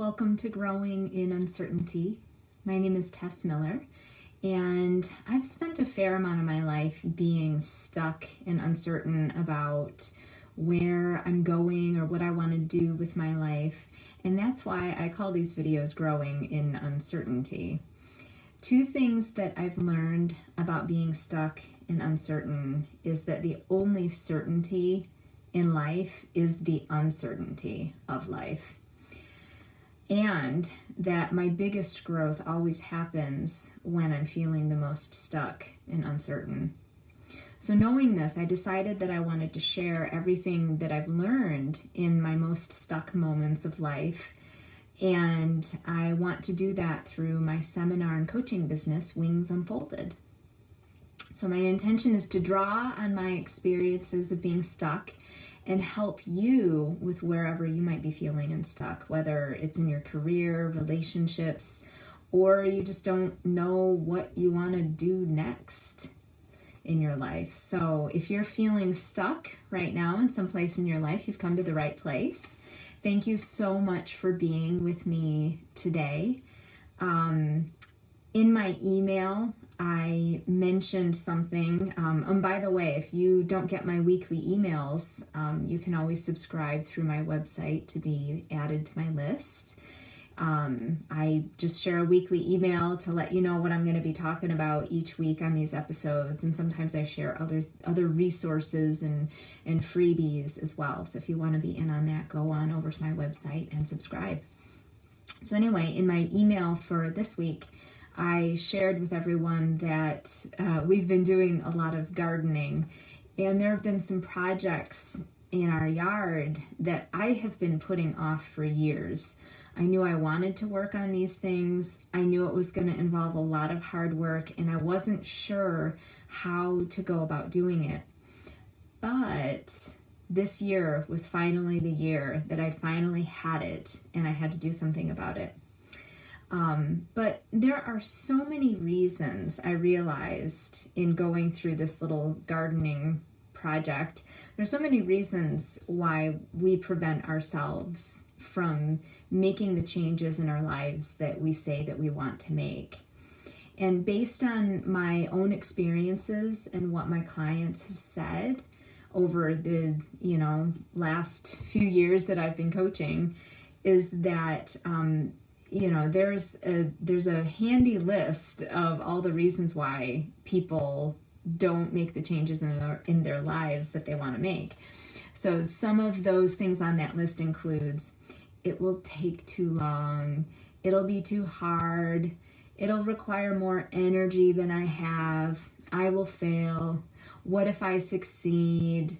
Welcome to Growing in Uncertainty. My name is Tess Miller, and I've spent a fair amount of my life being stuck and uncertain about where I'm going or what I want to do with my life, and that's why I call these videos Growing in Uncertainty. Two things that I've learned about being stuck and uncertain is that the only certainty in life is the uncertainty of life. And that my biggest growth always happens when I'm feeling the most stuck and uncertain. So knowing this, I decided that I wanted to share everything that I've learned in my most stuck moments of life. And I want to do that through my seminar and coaching business, Wings Unfolded. So my intention is to draw on my experiences of being stuck and help you with wherever you might be feeling unstuck, whether it's in your career, relationships, or you just don't know what you want to do next in your life. So if you're feeling stuck right now in some place in your life, you've come to the right place. Thank you so much for being with me today. In my email, I mentioned something, and by the way, if you don't get my weekly emails, you can always subscribe through my website to be added to my list. I just share a weekly email to let you know what I'm going to be talking about each week on these episodes, and sometimes I share other resources and freebies as well. So if you want to be in on that, go on over to my website and subscribe. So anyway, in my email for this week, I shared with everyone that we've been doing a lot of gardening, and there have been some projects in our yard that I have been putting off for years. I knew I wanted to work on these things. I knew it was going to involve a lot of hard work, and I wasn't sure how to go about doing it. But this year was finally the year that I'd finally had it, and I had to do something about it. But there are so many reasons I realized in going through this little gardening project. There's so many reasons why we prevent ourselves from making the changes in our lives that we say that we want to make. And based on my own experiences and what my clients have said over the, last few years that I've been coaching, is that, there's a handy list of all the reasons why people don't make the changes in their lives that they want to make. So some of those things on that list includes, it will take too long, it'll be too hard, it'll require more energy than I have, I will fail, what if I succeed,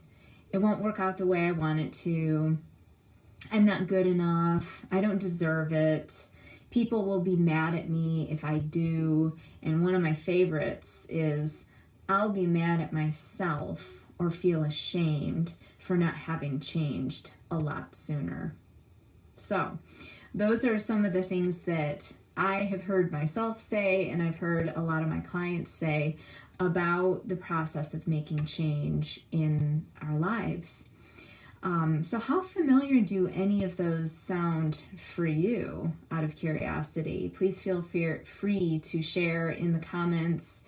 it won't work out the way I want it to, I'm not good enough, I don't deserve it, people will be mad at me if I do, and one of my favorites is, I'll be mad at myself or feel ashamed for not having changed a lot sooner. So those are some of the things that I have heard myself say, and I've heard a lot of my clients say about the process of making change in our lives. So how familiar do any of those sound for you, out of curiosity? Please feel free to share in the comments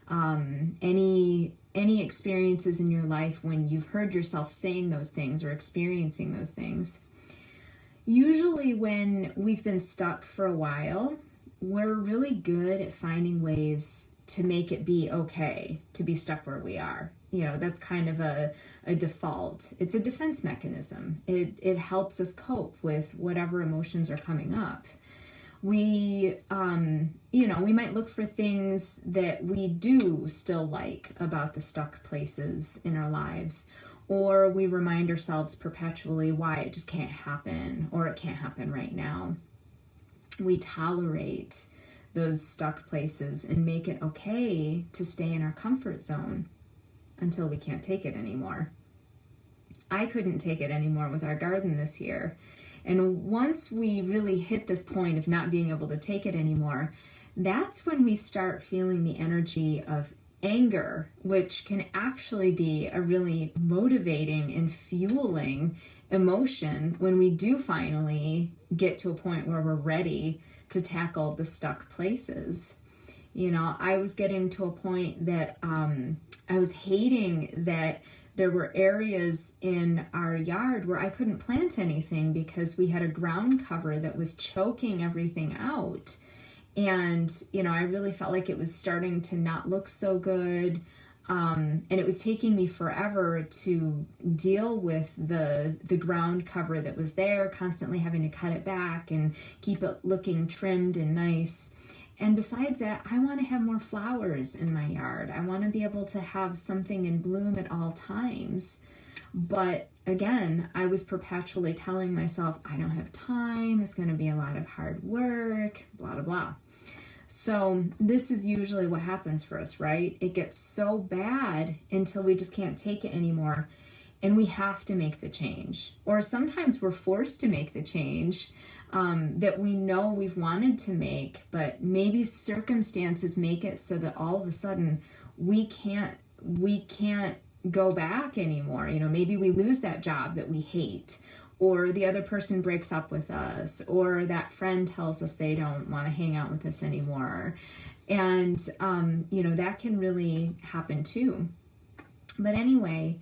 any experiences in your life when you've heard yourself saying those things or experiencing those things. Usually when we've been stuck for a while, we're really good at finding ways to make it be okay to be stuck where we are. That's kind of a default. It's a defense mechanism. It helps us cope with whatever emotions are coming up. We might look for things that we do still like about the stuck places in our lives, or we remind ourselves perpetually why it just can't happen, or it can't happen right now. We tolerate those stuck places and make it okay to stay in our comfort zone until we can't take it anymore. I couldn't take it anymore with our garden this year. And once we really hit this point of not being able to take it anymore, that's when we start feeling the energy of anger, which can actually be a really motivating and fueling emotion when we do finally get to a point where we're ready to tackle the stuck places. You know, I was getting to a point that I was hating that there were areas in our yard where I couldn't plant anything because we had a ground cover that was choking everything out. And, you know, I really felt like it was starting to not look so good. And it was taking me forever to deal with the ground cover that was there, constantly having to cut it back and keep it looking trimmed and nice. And besides that, I want to have more flowers in my yard. I want to be able to have something in bloom at all times. But again, I was perpetually telling myself, I don't have time, it's going to be a lot of hard work, blah, blah, blah. So this is usually what happens for us, right? It gets so bad until we just can't take it anymore. And we have to make the change. Or sometimes we're forced to make the change that we know we've wanted to make, but maybe circumstances make it so that all of a sudden we can't go back anymore. You know, maybe we lose that job that we hate, or the other person breaks up with us, or that friend tells us they don't want to hang out with us anymore. And, you know, that can really happen too. But anyway,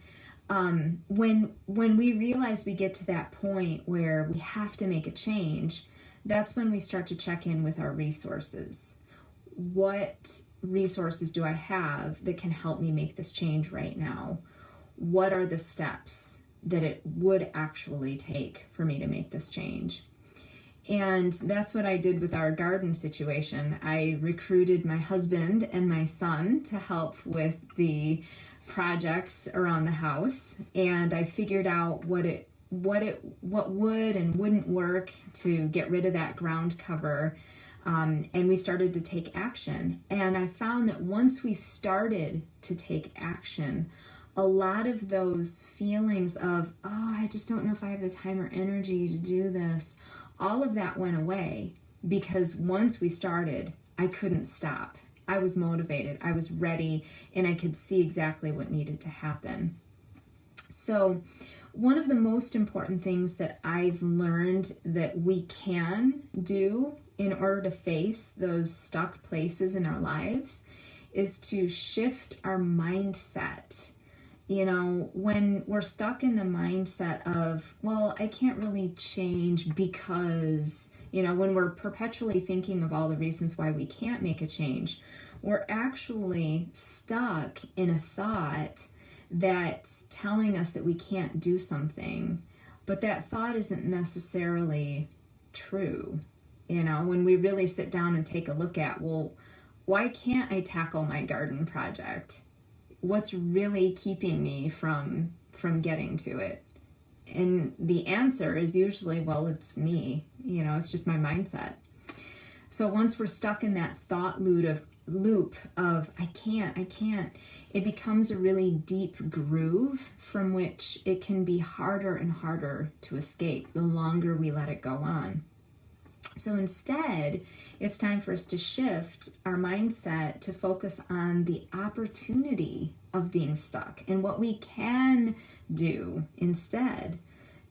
when we realize we get to that point where we have to make a change, that's when we start to check in with our resources. What resources do I have that can help me make this change right now? What are the steps that it would actually take for me to make this change? And that's what I did with our garden situation. I recruited my husband and my son to help with the projects around the house, and I figured out what would and wouldn't work to get rid of that ground cover, and we started to take action. And I found that once we started to take action, a lot of those feelings of, oh, I just don't know if I have the time or energy to do this, all of that went away, because once we started, I couldn't stop. I was motivated, I was ready, and I could see exactly what needed to happen. So one of the most important things that I've learned that we can do in order to face those stuck places in our lives is to shift our mindset. You know, when we're stuck in the mindset of, well, I can't really change because, you know, when we're perpetually thinking of all the reasons why we can't make a change, we're actually stuck in a thought that's telling us that we can't do something, but that thought isn't necessarily true. You know, when we really sit down and take a look at, well, why can't I tackle my garden project? What's really keeping me from getting to it? And the answer is usually, well, it's me. You know, it's just my mindset. So once we're stuck in that thought loop of I can't, it becomes a really deep groove from which it can be harder and harder to escape the longer we let it go on. So instead, it's time for us to shift our mindset to focus on the opportunity of being stuck and what we can do instead.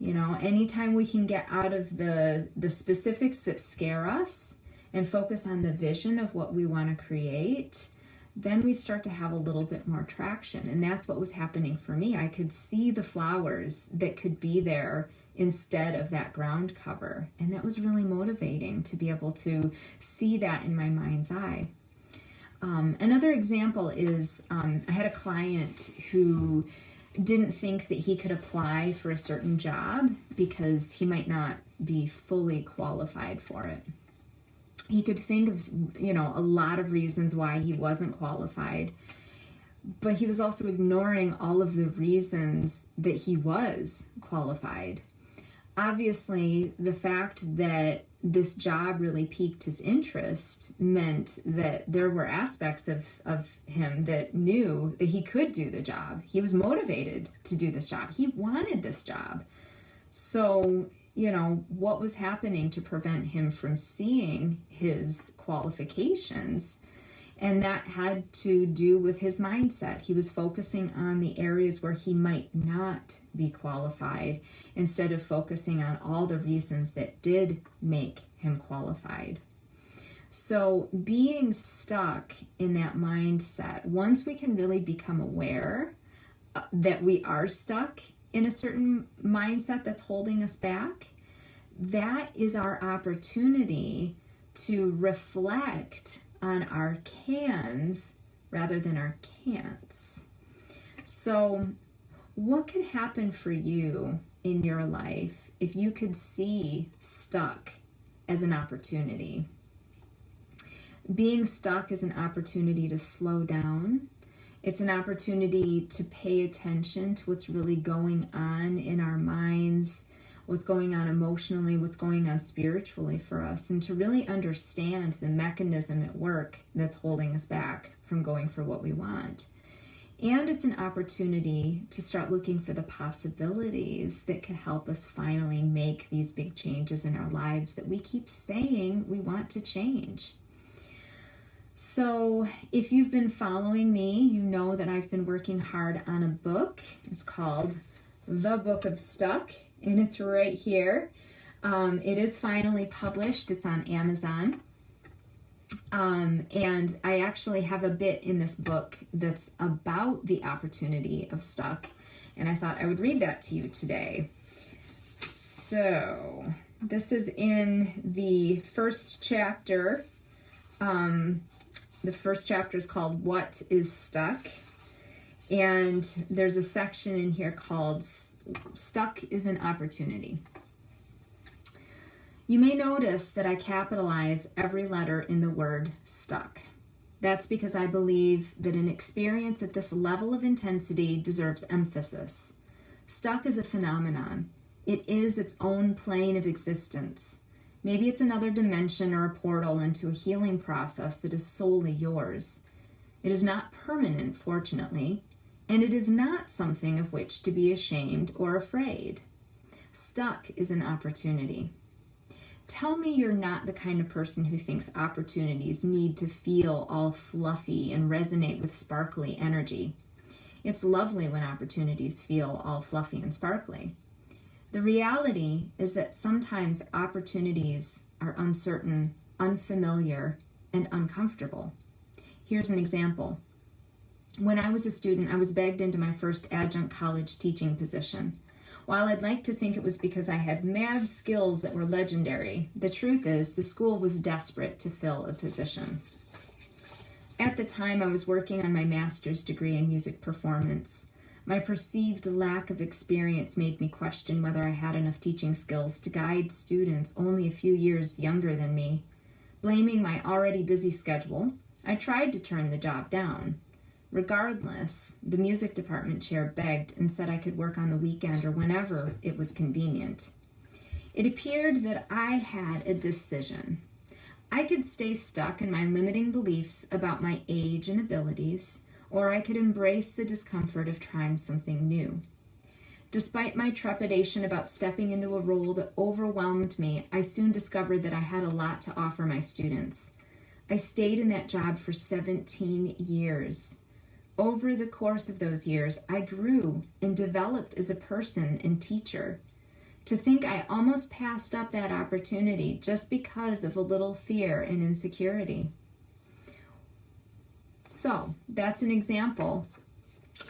You know, anytime we can get out of the specifics that scare us and focus on the vision of what we want to create, then we start to have a little bit more traction. And that's what was happening for me. I could see the flowers that could be there instead of that ground cover. And that was really motivating to be able to see that in my mind's eye. Another example is I had a client who didn't think that he could apply for a certain job because he might not be fully qualified for it. He could think of, you know, a lot of reasons why he wasn't qualified, but he was also ignoring all of the reasons that he was qualified. Obviously, the fact that this job really piqued his interest meant that there were aspects of him that knew that he could do the job. He was motivated to do this job. He wanted this job. So, you know, what was happening to prevent him from seeing his qualifications And that had to do with his mindset. He was focusing on the areas where he might not be qualified instead of focusing on all the reasons that did make him qualified. So being stuck in that mindset, once we can really become aware that we are stuck in a certain mindset that's holding us back, that is our opportunity to reflect on our cans rather than our can'ts. So what could happen for you in your life if you could see stuck as an opportunity? Being stuck is an opportunity to slow down. It's an opportunity to pay attention to what's really going on in our minds, what's going on emotionally, what's going on spiritually for us, and to really understand the mechanism at work that's holding us back from going for what we want. And it's an opportunity to start looking for the possibilities that could help us finally make these big changes in our lives that we keep saying we want to change. So if you've been following me, you know that I've been working hard on a book. It's called The Book of Stuck, and it's right here. It is finally published. It's on Amazon. And I actually have a bit in this book that's about the opportunity of stuck, and I thought I would read that to you today. So this is in the first chapter. The first chapter is called What is Stuck? And there's a section in here called Stuck is an Opportunity. You may notice that I capitalize every letter in the word stuck. That's because I believe that an experience at this level of intensity deserves emphasis. Stuck is a phenomenon. It is its own plane of existence. Maybe it's another dimension or a portal into a healing process that is solely yours. It is not permanent, fortunately, and it is not something of which to be ashamed or afraid. Stuck is an opportunity. Tell me you're not the kind of person who thinks opportunities need to feel all fluffy and resonate with sparkly energy. It's lovely when opportunities feel all fluffy and sparkly. The reality is that sometimes opportunities are uncertain, unfamiliar, and uncomfortable. Here's an example. When I was a student, I was begged into my first adjunct college teaching position. While I'd like to think it was because I had mad skills that were legendary, the truth is the school was desperate to fill a position. At the time, I was working on my master's degree in music performance. My perceived lack of experience made me question whether I had enough teaching skills to guide students only a few years younger than me. Blaming my already busy schedule, I tried to turn the job down. Regardless, the music department chair begged and said I could work on the weekend or whenever it was convenient. It appeared that I had a decision. I could stay stuck in my limiting beliefs about my age and abilities, or I could embrace the discomfort of trying something new. Despite my trepidation about stepping into a role that overwhelmed me, I soon discovered that I had a lot to offer my students. I stayed in that job for 17 years. Over the course of those years, I grew and developed as a person and teacher. To think I almost passed up that opportunity just because of a little fear and insecurity. So that's an example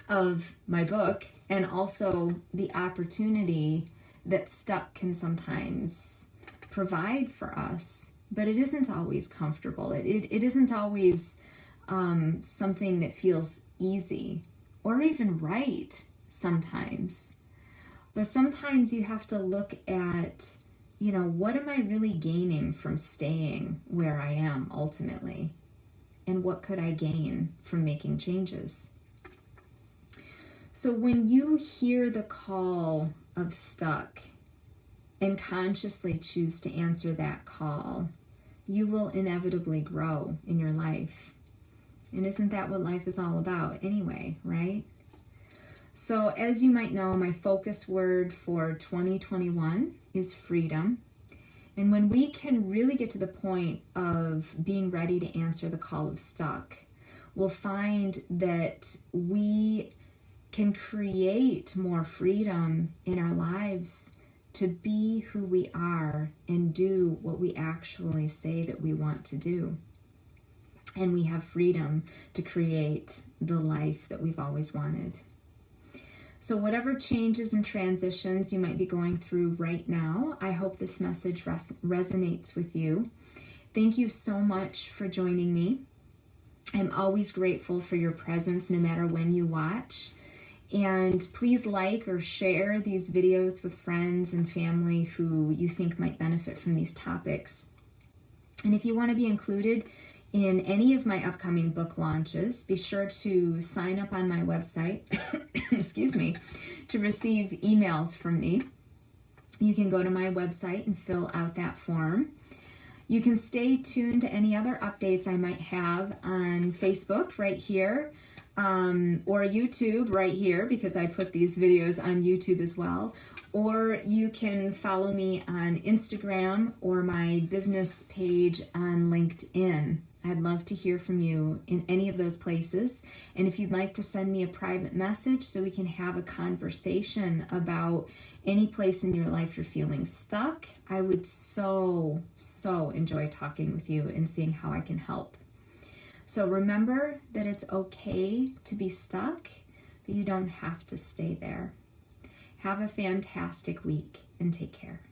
of my book and also the opportunity that stuck can sometimes provide for us, but it isn't always comfortable. It isn't always something that feels easy or even right sometimes. But sometimes you have to look at, what am I really gaining from staying where I am ultimately? And what could I gain from making changes? So when you hear the call of stuck and consciously choose to answer that call, you will inevitably grow in your life. And isn't that what life is all about anyway, right? So as you might know, my focus word for 2021 is freedom. And when we can really get to the point of being ready to answer the call of stuck, we'll find that we can create more freedom in our lives to be who we are and do what we actually say that we want to do. And we have freedom to create the life that we've always wanted. So whatever changes and transitions you might be going through right now, I hope this message resonates with you. Thank you so much for joining me. I'm always grateful for your presence no matter when you watch. And please like or share these videos with friends and family who you think might benefit from these topics. And if you want to be included in any of my upcoming book launches, be sure to sign up on my website, excuse me, to receive emails from me. You can go to my website and fill out that form. You can stay tuned to any other updates I might have on Facebook right here, or YouTube right here, because I put these videos on YouTube as well. Or you can follow me on Instagram or my business page on LinkedIn. I'd love to hear from you in any of those places. And if you'd like to send me a private message so we can have a conversation about any place in your life you're feeling stuck, I would so enjoy talking with you and seeing how I can help. So remember that it's okay to be stuck, but you don't have to stay there. Have a fantastic week and take care.